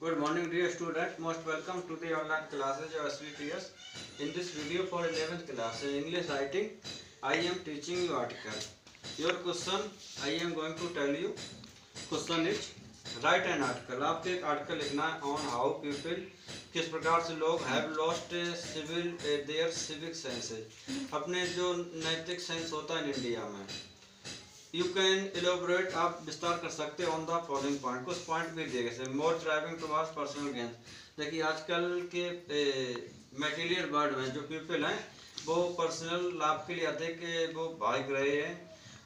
Good morning dear student, most welcome to the online classes of SVPS. In this video for 11th class English writing, I am teaching you article. Your question I am going to tell you. Question is write an article. आपको एक article लिखना है on how people किस प्रकार से लोग have lost civil their civic senses. अपने जो नैतिक सेंस होता है इंडिया में यू कैन एलोबरेट आप विस्तार कर सकते हैं ऑन द फॉलोइंग पॉइंट कुछ पॉइंट भी दिए गए मोर ड्राइविंग टुवर्ड्स पर्सनल गेन्स। देखिए आजकल के मटेरियल वर्ल्ड में जो पीपल हैं वो पर्सनल लाभ के लिए अधिक वो भाग रहे हैं।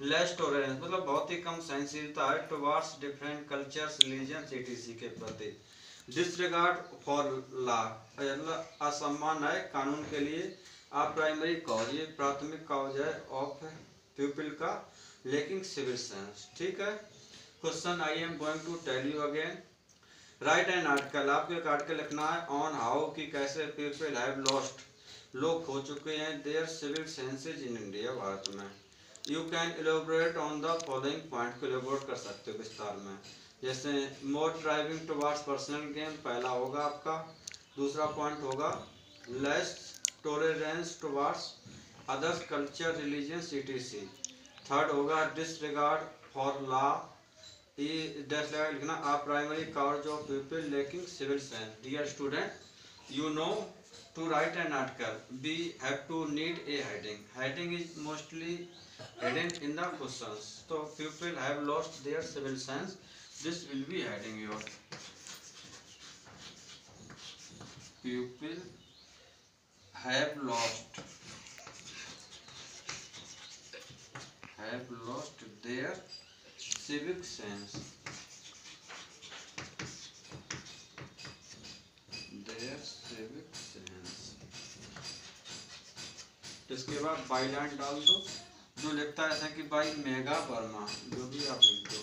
लेस टॉलरेंस मतलब बहुत ही कम सहनशीलता है towards different cultures religion etc के प्रति। डिसरिगार्ड फॉर लॉ असम्मान है कानून के लिए। आप प्राइमरी कॉज ये प्राथमिक कॉज है ऑफ पीपल का लेकिन सिविल सेंस। ठीक है। Question I am going to tell you again. Write an article आपको एक आर्टिकल लिखना है ऑन हाउ कि कैसे पीपल हैव लॉस्ट लोग खो चुके हैं their civil senses in India Bharat में। You can elaborate on the following point को एलोबरेट कर सकते हो विस्तार में। जैसे more driving towards personal gain पहला होगा आपका। दूसरा पॉइंट होगा less tolerance towards others culture religion etc। Third होगा डिसरिगार्ड फॉर लॉ ये डिसरिगार्ड लिखना आप primary cause of people lacking civil sense. Dear student you know to write an article we have to need a heading. Heading is mostly heading in the questions. तो people have lost their civil sense this will be heading your people have lost their civic sense इसके बाद by line डाल दो जो लिखता है ऐसा कि बाई मेगा वर्मा जो भी आप लिख दो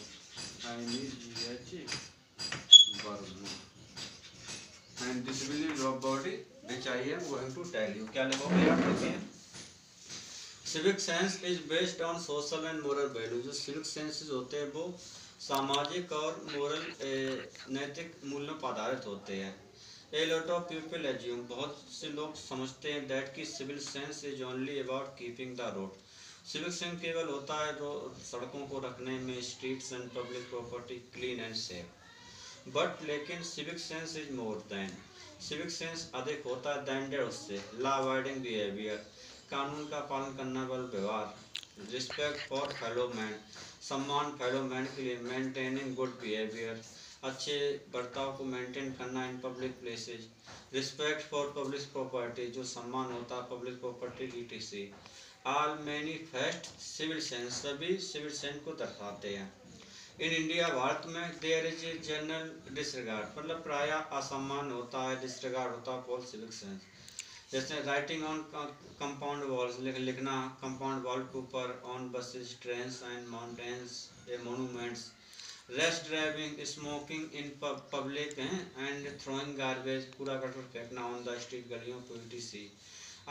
वर्मा and disability of body which I am going to tell you. क्या लिखोगे आप देखिए civic sense is based on social and moral value. जो सिविक सेंसेस होते हैं वो सामाजिक और मोरल नैतिक मूल्यों पर आधारित होते हैं। A lot of people assume बहुत से लोग समझते हैं दैट की civil sense is only about keeping the road. Civic sense केवल होता है जो सड़कों को रखने में streets and public property clean and safe. But लेकिन civic sense is more than civic sense अधिक होता है दैन डेट उससे लॉ अवॉइडिंग बिहेवियर कानून का पालन करने वाला व्यवहार। रिस्पेक्ट फॉर फेलो मैन सम्मान फेलो मैन के लिए। मेंटेनिंग गुड बिहेवियर अच्छे बर्ताव को मेंटेन करना in public places. Respect for public property जो सम्मान होता है public property etc। All manifest civil sense सभी सिविल सेंस को दर्शाते हैं। इन इंडिया भारत में there is a general disregard मतलब प्राय असम्मान होता है डिसरिगार्ड होता है फॉर सिविक सेंस। जैसे राइटिंग ऑन कंपाउंड वॉल्स लिखना कंपाउंड वॉल के ऊपर on buses trains and mountains a monuments. Rest driving smoking in public and throwing garbage कूड़ा करकट फेंकना ऑन द स्ट्रीट गलियों पर etc।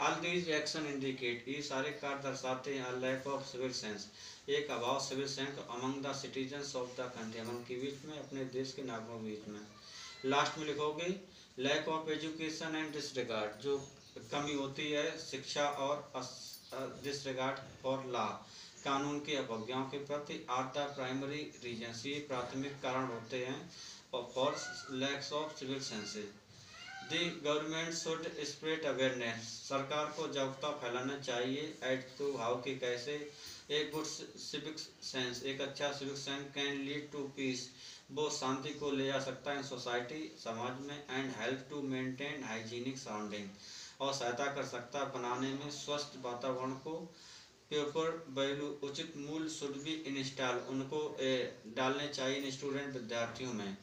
All these action indicate ये सारे कार्य दर्शाते हैं लैक ऑफ सिविल सेंस एक अभाव civil sense among the citizens of the country among के बीच में अपने देश के नागरिकों के बीच में। लास्ट में लिखोगे lack of education and disregard जो कमी होती है शिक्षा और डिसरिगार्ड फॉर लॉ कानून की अवज्ञाओं के प्रति आर द प्राइमरी रीजन्स ये प्राथमिक कारण होते हैं for lacks of civil senses. The government should spread awareness सरकार को जागरूकता फैलाना चाहिए एट टू हाउ कि कैसे एक गुड सिविक सेंस एक अच्छा civic sense can lead to peace वो शांति को ले जा सकता है सोसाइटी समाज में and help to maintain hygienic surrounding और सहायता कर सकता है बनाने में स्वस्थ वातावरण को। पेपर वैल्यू उचित मूल्य शुड बी इंस्टॉल उनको डालने चाहिए इन स्टूडेंट विद्यार्थियों में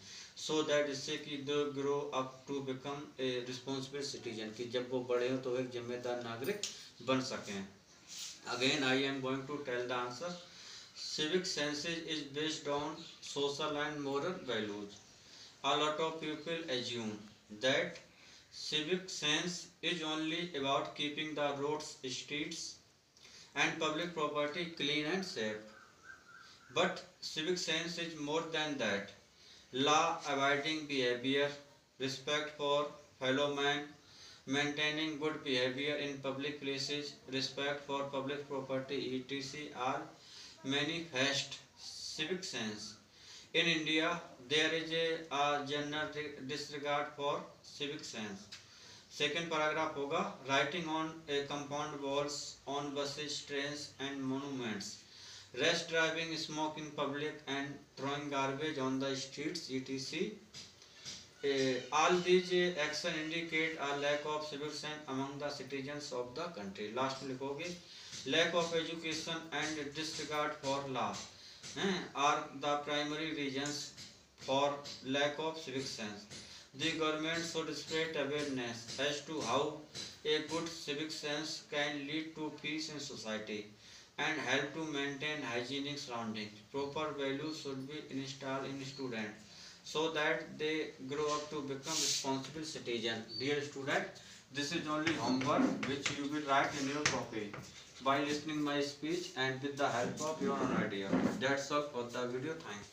सो दैट इससे कि they grow up to become a responsible citizen कि जब वो बड़े हो तो एक जिम्मेदार नागरिक बन सकें। Again I am going to tell the answer. Civic senses is based on social and moral values. A lot of people assume that civic sense is only about keeping the roads, streets, and public property clean and safe. But civic sense is more than that. law abiding behavior, respect for fellow man, maintaining good behavior in public places, respect for public property, etc. are manifest civic sense. In India, there is a general disregard for civic sense. Second paragraph होगा writing on a compound walls on buses, trains and monuments. Rash driving, smoke in public and throwing garbage on the streets, etc. All these action indicate a lack of civic sense among the citizens of the country. Last में लिखोगे lack of education and disregard for law are the primary reasons for lack of civic sense. The government should spread awareness as to how a good civic sense can lead to peace in society and help to maintain hygienic surroundings. Proper values should be installed in students so that they grow up to become responsible citizens. Dear student, this is only homework which you will write in your copy by listening my speech and with the help of your own idea. That's all for the video. Thanks.